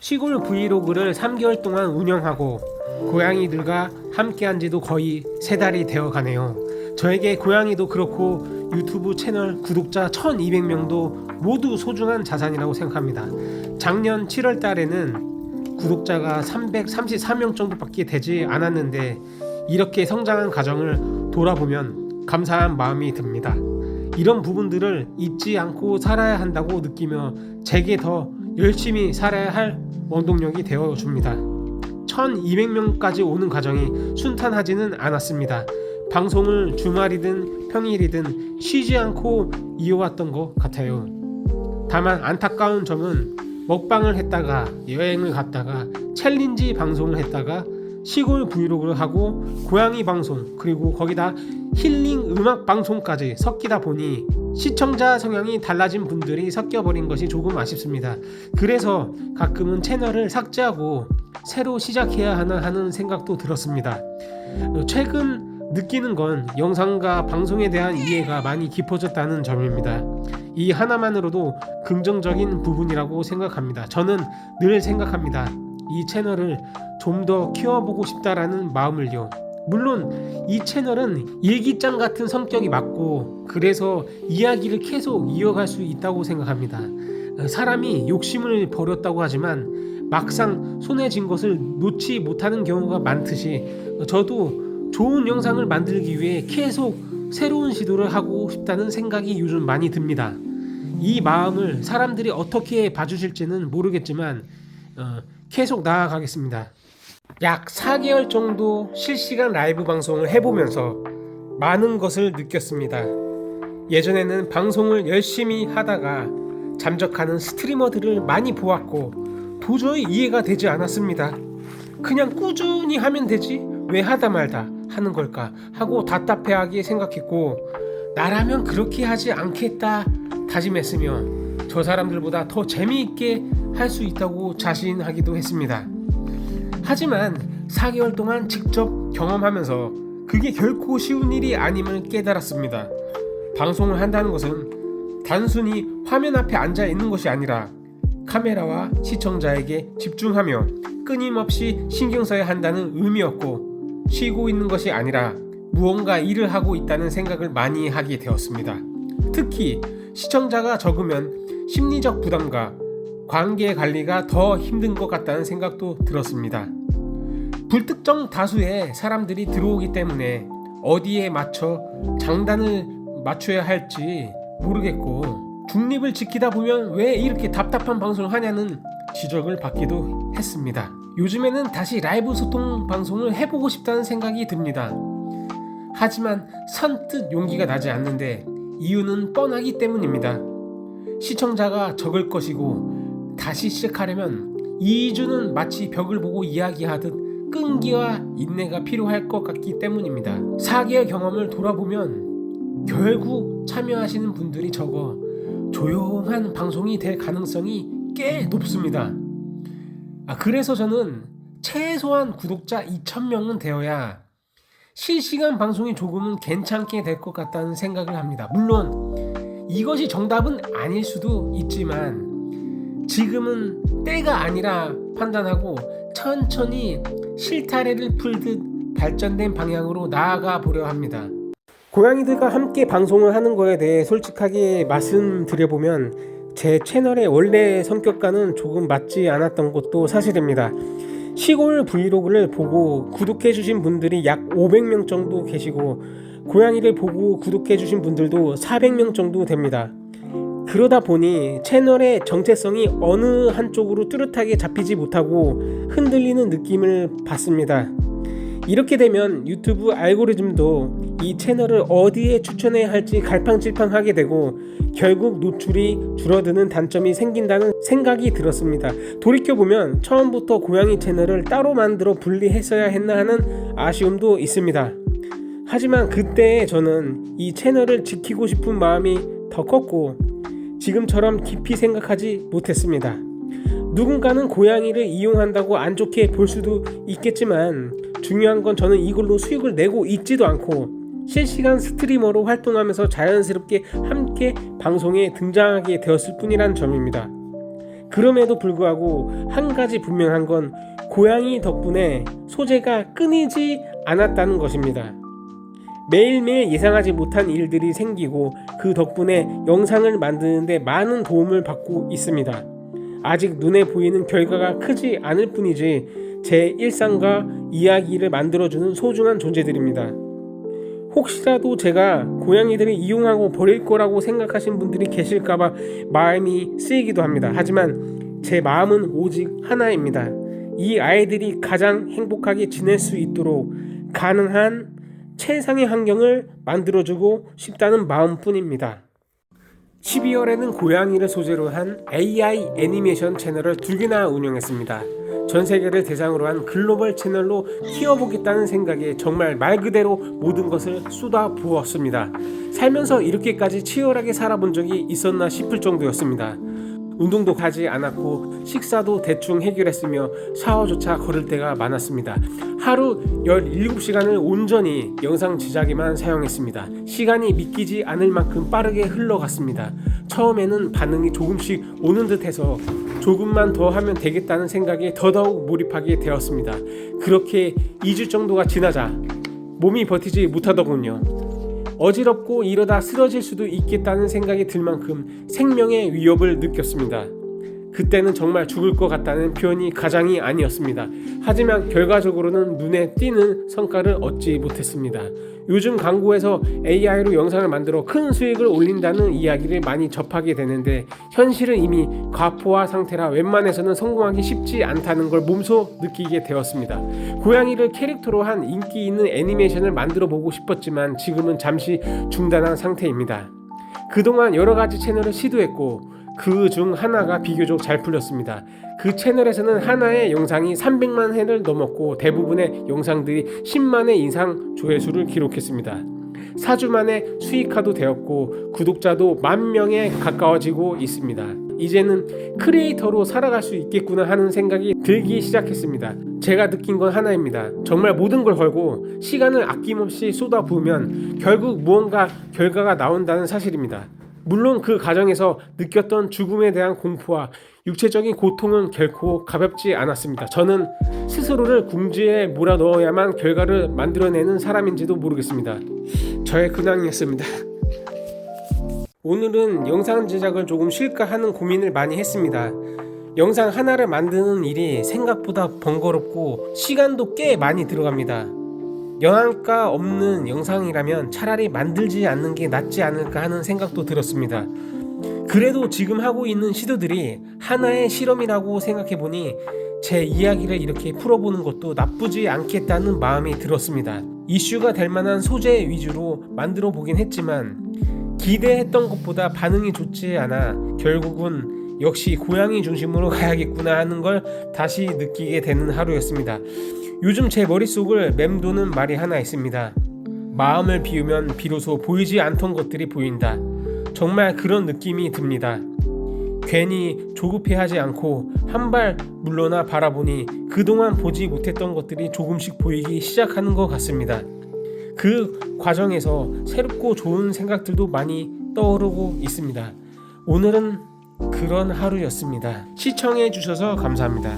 시골 브이로그를 3개월 동안 운영하고 고양이들과 함께한 지도 거의 3달이 되어 가네요. 저에게 고양이도 그렇고 유튜브 채널 구독자 1200명도 모두 소중한 자산이라고 생각합니다. 작년 7월 달에는 구독자가 334명 정도밖에 되지 않았는데 이렇게 성장한 과정을 돌아보면 감사한 마음이 듭니다. 이런 부분들을 잊지 않고 살아야 한다고 느끼며 제게 더 열심히 살아야 할 원동력이 되어줍니다. 1200명까지 오는 과정이 순탄하지는 않았습니다. 방송을 주말이든 평일이든 쉬지 않고 이어왔던 것 같아요. 다만 안타까운 점은 먹방을 했다가 여행을 갔다가 챌린지 방송을 했다가 시골 브이로그를 하고 고양이 방송 그리고 거기다 힐링 음악 방송까지 섞이다 보니 시청자 성향이 달라진 분들이 섞여버린 것이 조금 아쉽습니다. 그래서 가끔은 채널을 삭제하고 새로 시작해야 하나 하는 생각도 들었습니다. 최근 느끼는 건 영상과 방송에 대한 이해가 많이 깊어졌다는 점입니다. 이 하나만으로도 긍정적인 부분이라고 생각합니다. 저는 늘 생각합니다. 이 채널을 좀 더 키워보고 싶다라는 마음을요. 물론 이 채널은 일기장 같은 성격이 맞고 그래서 이야기를 계속 이어갈 수 있다고 생각합니다. 사람이 욕심을 버렸다고 하지만 막상 손에 쥔 것을 놓지 못하는 경우가 많듯이 저도 좋은 영상을 만들기 위해 계속 새로운 시도를 하고 싶다는 생각이 요즘 많이 듭니다. 이 마음을 사람들이 어떻게 봐주실지는 모르겠지만 계속 나아가겠습니다. 약 4개월 정도 실시간 라이브 방송을 해보면서 많은 것을 느꼈습니다. 예전에는 방송을 열심히 하다가 잠적하는 스트리머들을 많이 보았고 도저히 이해가 되지 않았습니다. 그냥 꾸준히 하면 되지 왜 하다 말다 하는 걸까 하고 답답해하게 생각했고 나라면 그렇게 하지 않겠다 다짐했으며 저 사람들보다 더 재미있게 할 수 있다고 자신하기도 했습니다. 하지만 4개월 동안 직접 경험하면서 그게 결코 쉬운 일이 아님을 깨달았습니다. 방송을 한다는 것은 단순히 화면 앞에 앉아 있는 것이 아니라 카메라와 시청자에게 집중하며 끊임없이 신경 써야 한다는 의미였고 쉬고 있는 것이 아니라 무언가 일을 하고 있다는 생각을 많이 하게 되었습니다. 특히 시청자가 적으면 심리적 부담과 관계 관리가 더 힘든 것 같다는 생각도 들었습니다. 불특정 다수의 사람들이 들어오기 때문에 어디에 맞춰 장단을 맞춰야 할지 모르겠고 중립을 지키다 보면 왜 이렇게 답답한 방송을 하냐는 지적을 받기도 했습니다. 요즘에는 다시 라이브 소통 방송을 해보고 싶다는 생각이 듭니다. 하지만 선뜻 용기가 나지 않는데 이유는 뻔하기 때문입니다. 시청자가 적을 것이고 다시 시작하려면 2주는 마치 벽을 보고 이야기하듯 끈기와 인내가 필요할 것 같기 때문입니다. 4개월 경험을 돌아보면 결국 참여하시는 분들이 적어 조용한 방송이 될 가능성이 꽤 높습니다. 그래서 저는 최소한 구독자 2000명은 되어야 실시간 방송이 조금은 괜찮게 될 것 같다는 생각을 합니다. 물론 이것이 정답은 아닐 수도 있지만 지금은 때가 아니라 판단하고 천천히 실타래를 풀듯 발전된 방향으로 나아가 보려 합니다. 고양이들과 함께 방송을 하는 거에 대해 솔직하게 말씀드려보면 제 채널의 원래 성격과는 조금 맞지 않았던 것도 사실입니다. 시골 브이로그를 보고 구독해주신 분들이 약 500명 정도 계시고 고양이를 보고 구독해주신 분들도 400명 정도 됩니다. 그러다 보니 채널의 정체성이 어느 한쪽으로 뚜렷하게 잡히지 못하고 흔들리는 느낌을 받습니다. 이렇게 되면 유튜브 알고리즘도 이 채널을 어디에 추천해야 할지 갈팡질팡하게 되고 결국 노출이 줄어드는 단점이 생긴다는 생각이 들었습니다. 돌이켜보면 처음부터 고양이 채널을 따로 만들어 분리했어야 했나 하는 아쉬움도 있습니다. 하지만 그때 저는 이 채널을 지키고 싶은 마음이 더 컸고 지금처럼 깊이 생각하지 못했습니다. 누군가는 고양이를 이용한다고 안 좋게 볼 수도 있겠지만 중요한 건 저는 이걸로 수익을 내고 있지도 않고 실시간 스트리머로 활동하면서 자연스럽게 함께 방송에 등장하게 되었을 뿐이란 점입니다. 그럼에도 불구하고 한 가지 분명한 건 고양이 덕분에 소재가 끊이지 않았다는 것입니다. 매일매일 예상하지 못한 일들이 생기고 그 덕분에 영상을 만드는데 많은 도움을 받고 있습니다. 아직 눈에 보이는 결과가 크지 않을 뿐이지 제 일상과 이야기를 만들어주는 소중한 존재들입니다. 혹시라도 제가 고양이들을 이용하고 버릴 거라고 생각하신 분들이 계실까봐 마음이 쓰이기도 합니다. 하지만 제 마음은 오직 하나입니다. 이 아이들이 가장 행복하게 지낼 수 있도록 가능한 최상의 환경을 만들어주고 싶다는 마음뿐입니다. 12월에는 고양이를 소재로 한 AI 애니메이션 채널을 2개나 운영했습니다. 전 세계를 대상으로 한 글로벌 채널로 키워보겠다는 생각에 정말 말 그대로 모든 것을 쏟아 부었습니다. 살면서 이렇게까지 치열하게 살아본 적이 있었나 싶을 정도였습니다. 운동도 가지 않았고 식사도 대충 해결했으며 샤워조차 거를 때가 많았습니다. 하루 17시간을 온전히 영상 제작에만 사용했습니다. 시간이 믿기지 않을 만큼 빠르게 흘러갔습니다. 처음에는 반응이 조금씩 오는 듯해서 조금만 더 하면 되겠다는 생각에 더더욱 몰입하게 되었습니다. 그렇게 2주 정도가 지나자 몸이 버티지 못하더군요. 어지럽고 이러다 쓰러질 수도 있겠다는 생각이 들 만큼 생명의 위협을 느꼈습니다. 그때는 정말 죽을 것 같다는 표현이 가장이 아니었습니다. 하지만 결과적으로는 눈에 띄는 성과를 얻지 못했습니다. 요즘 광고에서 AI로 영상을 만들어 큰 수익을 올린다는 이야기를 많이 접하게 되는데 현실은 이미 과포화 상태라 웬만해서는 성공하기 쉽지 않다는 걸 몸소 느끼게 되었습니다. 고양이를 캐릭터로 한 인기 있는 애니메이션을 만들어 보고 싶었지만 지금은 잠시 중단한 상태입니다. 그동안 여러 가지 채널을 시도했고 그 중 하나가 비교적 잘 풀렸습니다. 그 채널에서는 하나의 영상이 300만 회를 넘었고 대부분의 영상들이 10만 회 이상 조회수를 기록했습니다. 4주 만에 수익화도 되었고 구독자도 10,000명에 가까워지고 있습니다. 이제는 크리에이터로 살아갈 수 있겠구나 하는 생각이 들기 시작했습니다. 제가 느낀 건 하나입니다. 정말 모든 걸 걸고 시간을 아낌없이 쏟아부으면 결국 무언가 결과가 나온다는 사실입니다. 물론 그 과정에서 느꼈던 죽음에 대한 공포와 육체적인 고통은 결코 가볍지 않았습니다. 저는 스스로를 궁지에 몰아넣어야만 결과를 만들어내는 사람인지도 모르겠습니다. 저의 근황이었습니다. 오늘은 영상 제작을 조금 쉴까 하는 고민을 많이 했습니다. 영상 하나를 만드는 일이 생각보다 번거롭고 시간도 꽤 많이 들어갑니다. 영양가 없는 영상이라면 차라리 만들지 않는 게 낫지 않을까 하는 생각도 들었습니다. 그래도 지금 하고 있는 시도들이 하나의 실험이라고 생각해보니 제 이야기를 이렇게 풀어보는 것도 나쁘지 않겠다는 마음이 들었습니다. 이슈가 될 만한 소재 위주로 만들어 보긴 했지만 기대했던 것보다 반응이 좋지 않아 결국은 역시 고양이 중심으로 가야겠구나 하는 걸 다시 느끼게 되는 하루였습니다. 요즘 제 머릿속을 맴도는 말이 하나 있습니다. 마음을 비우면 비로소 보이지 않던 것들이 보인다. 정말 그런 느낌이 듭니다. 괜히 조급해하지 않고 한 발 물러나 바라보니 그동안 보지 못했던 것들이 조금씩 보이기 시작하는 것 같습니다. 그 과정에서 새롭고 좋은 생각들도 많이 떠오르고 있습니다. 오늘은 그런 하루였습니다. 시청해 주셔서 감사합니다.